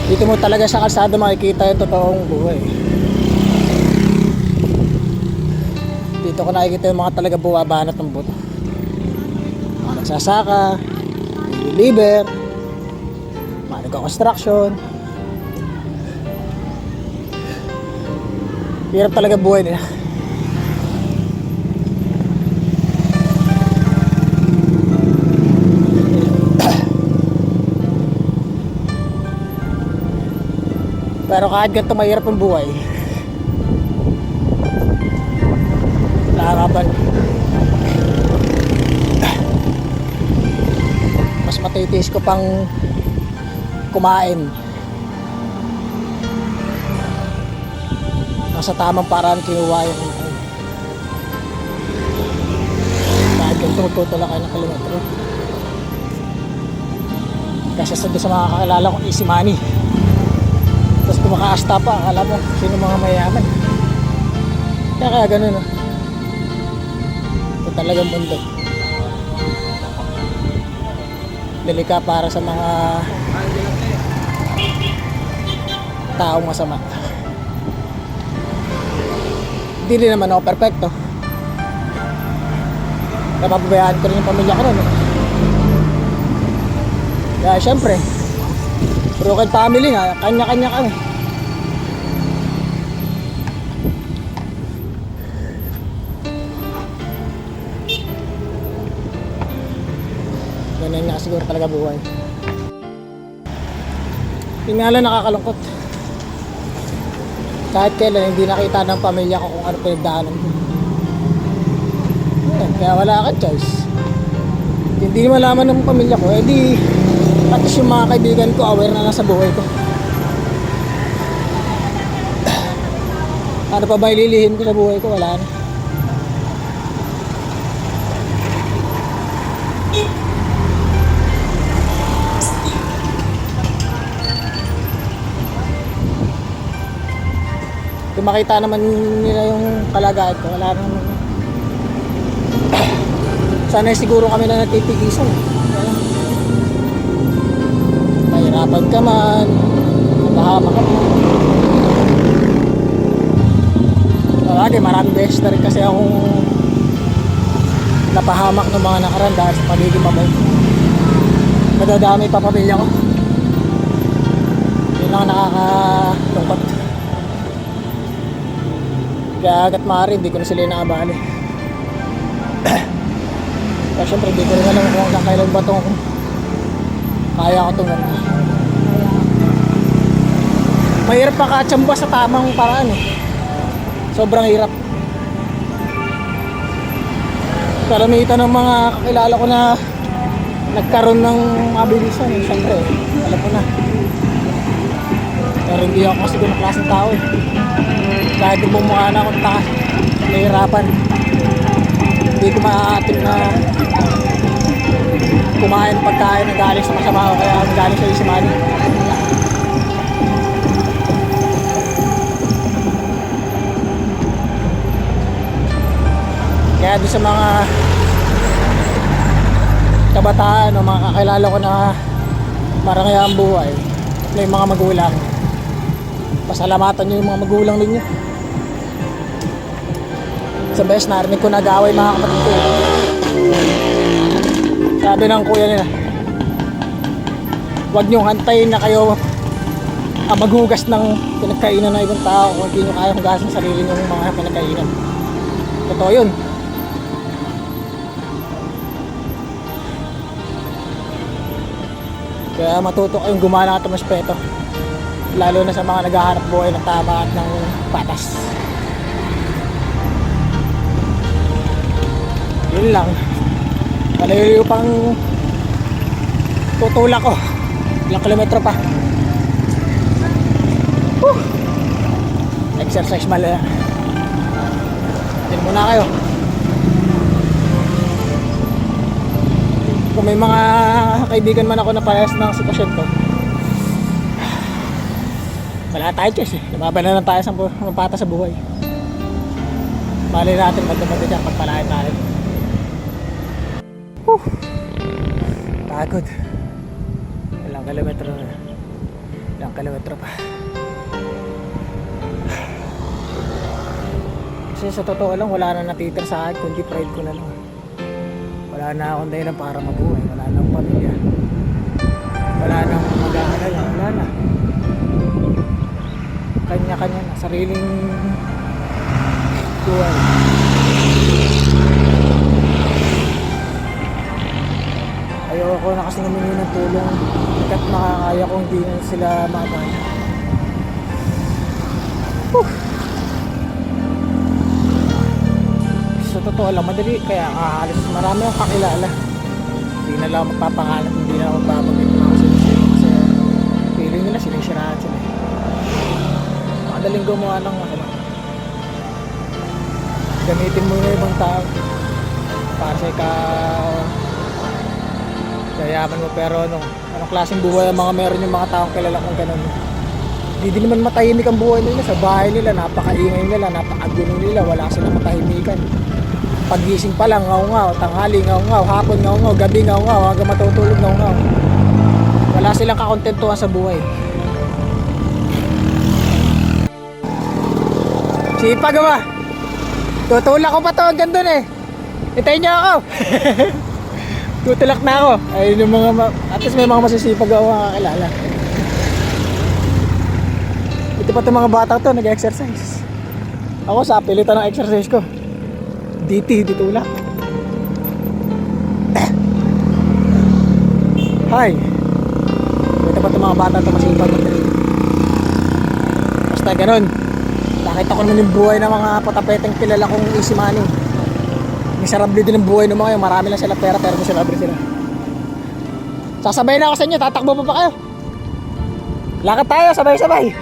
Dito mo talaga sa kalsada makikita yung totoong buhay. Dito ko nakikita yung mga talaga buwabanat ng buto. Mga nagsasaka, deliver, mga nagka-construction. Hirap talaga buhay nila. Pero kahit ganito mahirap ang buhay, nakakaban. Mas matitiis ko pang kumain nasa tamang paraan kinuha yung kahit ganito magtutulak kayo ng kilometro. Kasi sa doon sa mga kakilala kong easy money, tapos kumakaasta pa, akala mo sino mga mayaman. Kaya ganun, ito talagang mundo. Delika para sa mga taong masama. Hindi rin naman ako perfecto. Napapabayaan ko rin yung pamilya ko nun. Kaya syempre, broken family nga, kanya-kanya kami. Ganyan nga siguro talaga buhay. Yun nga lang nakakalungkot. Kahit kailan hindi nakita ng pamilya ko kung ano pinagdaanan ko. Ayan, kaya wala kang choice. Hindi malaman ng pamilya ko, di at least yung mga kaibigan ko aware na sa buhay ko. Ano pa ba ililihin ko sa buhay ko? Wala na. Kung makita naman nila yung kalagayan ko, wala naman. Sana siguro kami na natitigisan. Mahirapan ka man, mapahamak ka man. Lagi maraming beses na rin kasi akong napahamak ng mga nakaraan dahil sa pagiging mabait. Madadami pa pamilya ko. Yun lang nakakalungkot. Kaya agad maaari hindi ko na sila inaabali. Kaya syempre hindi ko rin alam kung hanggang kailan ba itong kaya ko itong mahirap pakachamba sa tamang paraan sobrang hirap. Kalamitan ng mga kakilala ko na nagkaroon ng mabilisan syempre alam ko na. Pero hindi ako kasi ganong klaseng tao kahit yung bumukha na akong taka nahihirapan. Hindi ko maaatim na kumain pagkain na galing sa masama o kaya galing sa isimali. Kaya doon sa mga kabataan o mga kakilala ko na marangya ang buhay na yung mga magulang, pasalamatan nyo yung mga magulang ninyo. Sa best narinig ko nag-away mga kapatid ko. Sabi ng kuya nila, huwag nyo hantayin na kayo maghugas ng pinagkainan ng ibang tao kung hindi nyo kaya hugasan sarili nyo yung mga pinagkainan. Totoo yun. Kaya matuto kayong gumana at respeto, lalo na sa mga naghahanap buhay ng tama at ng patas. Yun lang. Malayo pang tutulak ko. Ilang kilometro pa. Exercise malala. Yan muna kayo. Kung may mga kaibigan man ako na parehas ng sitwasyon ko, wala tayo choice Laban na lang tayo sa pata sa buhay. Malay natin magdamati dyan pagpalain tayo. Pagod. Ilang kilometro na. Ilang kilometro pa. Kasi sa totoo lang, wala na natitira sa akin kundi pride ko na lang. Wala na akong dahilan para mabuhay. Wala na akong pamilya. Wala na akong mag-aalala. Wala na. Kanya-kanya na. Sariling buhay. Ayoko na kasi humingi ng tulong hanggat makakaya kung hindi na sila makakaya. Sa totoo lang, madali kaya halos marami akong kakilala. Hindi na lang magpapangalan, hindi na ako babagay ng mga sinisira kasi feeling nila sinisiraan sila. Madaling gumawa ng masama. Gamitin mo na ibang tao para sa ikaw yayaman mo, pero anong klaseng buhay ang mga meron yung mga taong kilala kong ganun. Hindi din naman matahimik ang buhay nila. Sa bahay nila, napakaingay nila, napakagulo nila, wala silang matahimikan. Pagising pa lang, ngaw-ngaw, tanghali, ngaw-ngaw, hapon, ngaw-ngaw, gabi, ngaw-ngaw, hanggang matutulog, ngaw-ngaw. Wala silang kakontentuhan sa buhay. Sipag ba? Tutulak ko pa to hanggang dun eh. Hintayin niyo ako. Tutulak na ako. Ayun yung mga, at least may mga masisipag ako makakilala. Ito pa itong mga bata to, nag-exercise. Ako sa pilitan ng exercise ko. DT, ditulak. Hi. Ito pa itong mga bata to, masipag ko. Basta ganun. Nakita ko naman yung buhay ng mga patapeteng kilala kong easy money. Miserable din ang buhay ng mga yun. Marami lang sila pera pero miserable sila. Sasabay na ako sa inyo. Tatakbo pa kayo? Lakad tayo, sabay-sabay.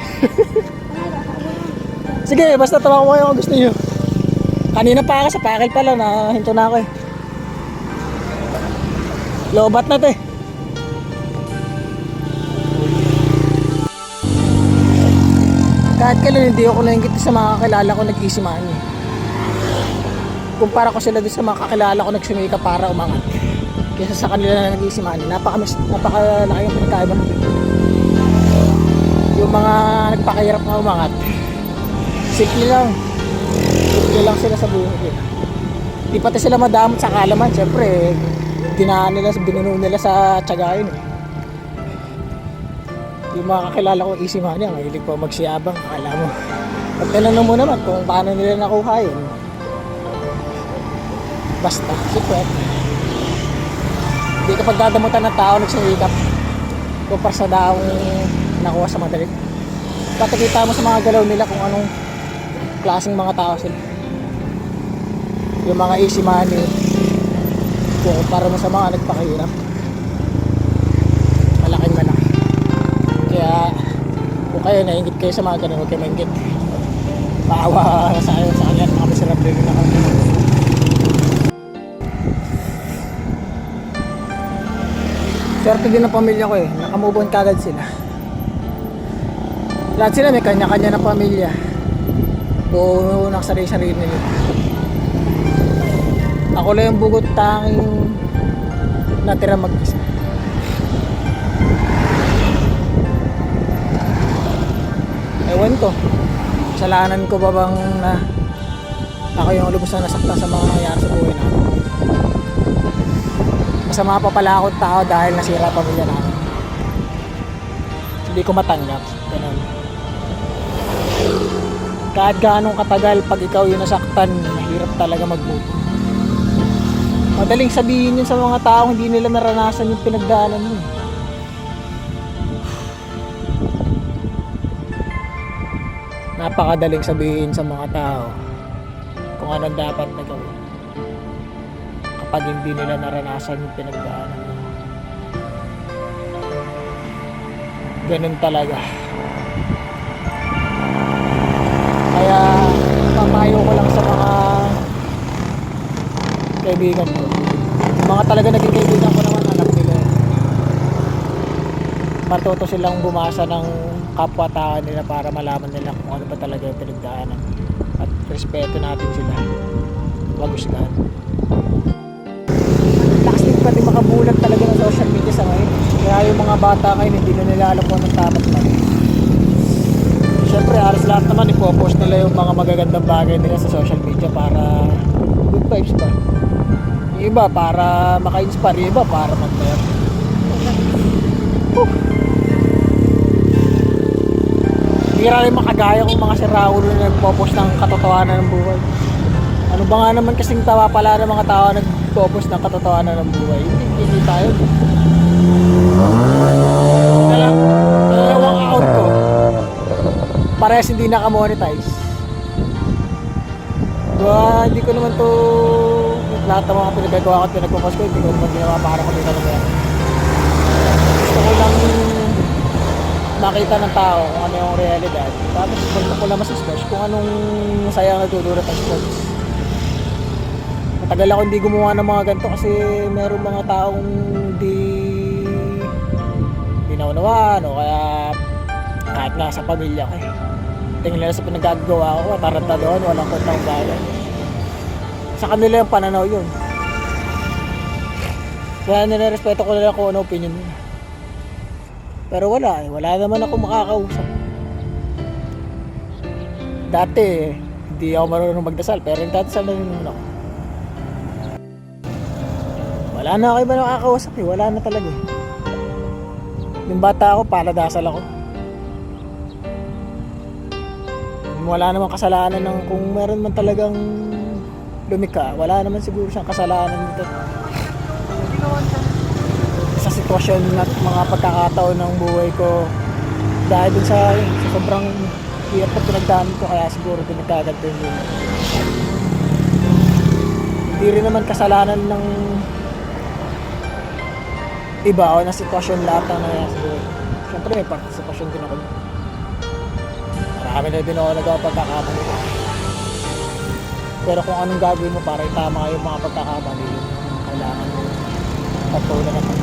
Sige, basta tumakbo kayo kung gusto nyo. Kanina pa ako sa pakil pala. Nahinto na ako eh. Lobat na to eh. Kahit kailan hindi ako naingit sa mga kakilala ko nag-easy money. Kumpara ko sila doon sa mga kakilala ko nagsumika para umangat kaysa sa kanila na nag-easy money. Napakalaki yung pinagkaiba. Yung mga nagpakahirap na umangat, simple lang sila sa buhay. Di pati sila madamot sa kalaman. Siyempre binuno nila sa tiyaga yun eh. Yung mga kakilala ko easy money, ang mahilig pa magsiyabang. Akala mo, pag tinanong mo naman kung paano nila nakuha yun, basta, secret. Hindi ka pagdadamutan ng tao nagsisikap kumpara sa daong nakuha sa madali. Patikita mo sa mga galaw nila kung anong klaseng mga tao sila. Yung mga easy money, kung kumpara mo sa mga nagpakahirap, malaking malaki. Kaya kung kayo naingit kayo sa mga ganun, huwag kayo maingit. Maawa sa kanya mga miserable na kami. Swerte din ang pamilya ko eh. Nakamove on kagad sila. Lahat sila may kanya-kanya na pamilya. Buo ng sarili-sarili nila. Ako lang yung bugot tanging natira mag-isa. Ewan ko. Kasalanan ko ba bang na ako yung lubos na nasaktan sa mga nangyayari sa buhay namin. Masama pa pala ako tao dahil nasira pamilya namin. Hindi ko matanggap. Ganun. Kahit gaanong katagal, pag ikaw yung nasaktan, mahirap talaga mag-move. Madaling sabihin yun sa mga tao, hindi nila naranasan yung pinagdaanan mo. Napakadaling sabihin sa mga tao kung anong dapat na gawin kapag hindi nila naranasan yung pinagdaanan. Ganun talaga. Kaya papayo ko lang sa mga kaibigan ko, yung mga talaga naging kaibigan ko naman, alam nila matuto silang bumasa ng kapwa-tao nila para malaman nila kung ano ba talaga yung pinagdaanan at respeto natin sila, wag husgahan. Lakas din pati makabulag talaga ng social media sa ngayon, kaya yung mga bata ngayon hindi na nila alam kung anong tama at mali. nagpo-post nila yung mga magagandang bagay nila sa social media para good vibes ba. Yung iba para maka-inspire, yung iba para mag-tire. Hindi rin makagaya kung mga si Raul na nagpo-post ng katotohanan ng buhay. Ano ba nga naman kasing tawa pala ng mga tao na nagpo-post ng katotohanan ng buhay. Hindi tayo. Dalawang account ko parehas hindi naka-monetize. Diba, hindi ko naman to lahat ng mga pinagagawa ko at pinagpo-post ko, hindi ko naman ginawa para kumita ng yan. Gusto ko lang makita ng tao kung ano yung realidad. Tapos gusto ko lang mas-search kung anong sayang natutulot ang sports. Matagal ako hindi gumawa ng mga ganito kasi meron mga taong di naunawaan o kaya kahit nga sa pamilya ko tingin nila sa pinagagawa ko taranta doon, walang kontang bagay. Sa kanila yung pananaw yun, kaya nilarespeto ko nila kung ano opinion nila. Pero wala naman ako makakausap. Dati hindi ako marunong magdasal pero nagdadasal na rin ako. Wala na ako iba nakakausap wala na talaga Yung bata ako paladasal ako. Wala namang kasalanan ng kung meron man talagang lumika, wala naman siguro siyang kasalanan nito. Sa sitwasyon at mga pagkakataon ng buhay ko dahil dun sa sobrang hirap at pinagdaanan ko kaya siguro pinagkaganto yung buhay. Hindi rin naman kasalanan ng iba o na sitwasyon lahat ng nangyayari sa buhay. Siyempre may partisipasyon din ako. Marami na din ako nagawa pagkakamali. Pero kung anong gagawin mo para itama yung mga pagkakamali, kailangan mo pagtunan naman.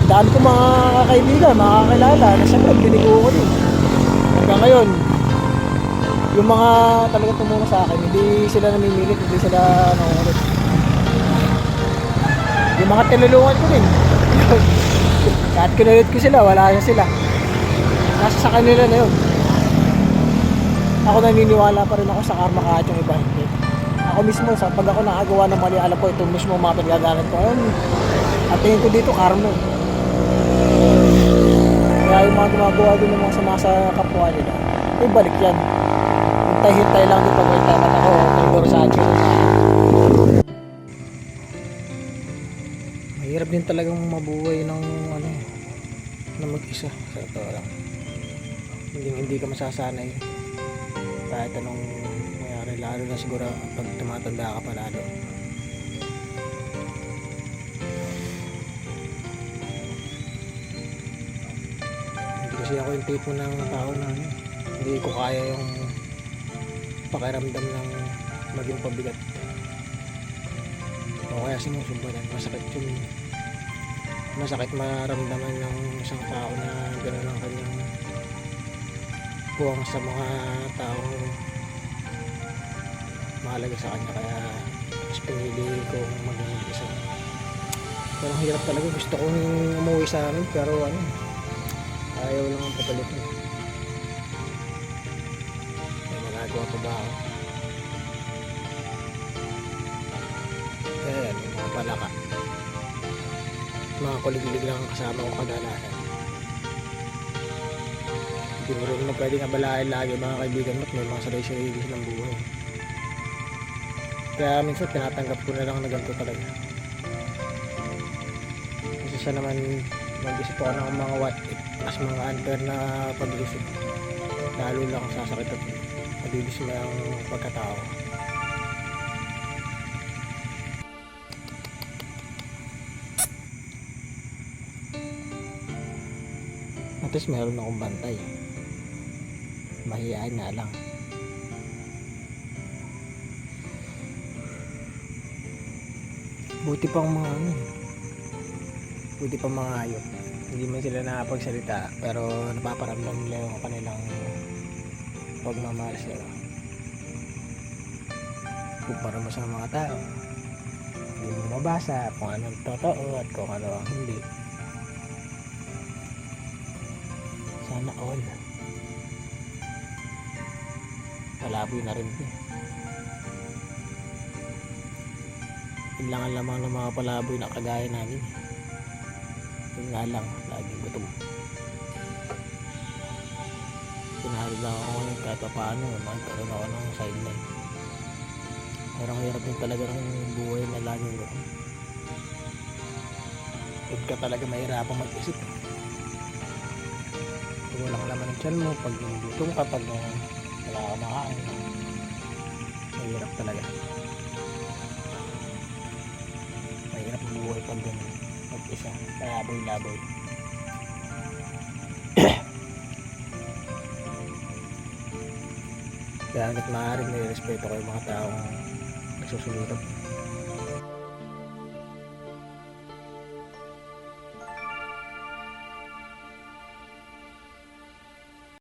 Daan ko mga kaibigan, mga kakilala na siyempre binigo ko din. Hanggang ngayon, yung mga talaga tumulong sa akin, hindi sila namimilit, hindi sila nangungulit. Yung mga tinulungan ko din. Kahit kinulit ko sila, wala na sila. Nasa sa kanila na yun. Ako naniniwala pa rin ako sa karma kahit yung iba hindi. Ako mismo, pag ako nakagawa ng mali, alam ko ito mismo mga pinagaganan ko. Ayun, at tingin ko dito karma. Kaya yung mga gumagawa din ng mga sama sa kapwa nila, balik yan. Hintay-hintay lang din pag may tapat ako, siguro sa akin. Mahirap din talagang mabuhay ng na mag-isa sa ito lang. Hindi ka masasanay kahit anong mayari, lalo na siguro pag tumatanda ka pa lalo. Hindi kasi ako yung tipo ng tao na hindi ko kaya yung pakiramdam ng maging pabigat o kaya sinusubukan. Masakit maramdaman ng isang tao na gano'n ang kanyang buwang sa mga taong mahalaga sa kanya, kaya mas pinili kong maging mag-isa. Pero ang hirap talaga, gusto kong umuwi sa amin pero ayaw lang ang papalit mo. May magagawa pa ba ako? Kaya yan, yung mga palaka, mga kulig-lig lang kasama ko kadalasan. Hindi mo rin naman pwedeng abalahin lagi mga kaibigan mo at may mga sarili-sarili ng buhay. Kaya minsan tinatanggap ko na lang na ganito talaga. Kasi siya naman mag-isip ako ng mga what if, as mga unfair na pag-isip. Lalo lang sasakit at mabibis mo ang pagkatao. At least meron akong bantay. Mahihain nga lang. Buti pang mga buti pang mga hayop. Hindi man sila nakapagsalita pero napaparamdam nila yung kanilang pagmamahal sila. Kumpara mo sa mga tao, hindi mo mabasa kung anong totoo at kung ano ang hindi. Sana all. Palaboy na rin ito. Yun lang ang lamang ng mga palaboy na kagaya namin. Yun nga lang, laging gutom. Pinahali lang ako ngayon kahit pa paano, magkaroon ako ng sideline. Pero ang hirap din talaga ng buhay na laging gutom. Huwag ka talaga mahirapang mag-isip. Pag walang laman ng tiyan mo, pag gutom ka, pag wala ka makain, mahirap talaga. Mahirap ang buhay pag mag-isa, palaboy-laboy. Kaya hanggat maaaring may respeto ko yung mga taong nagsusulirap.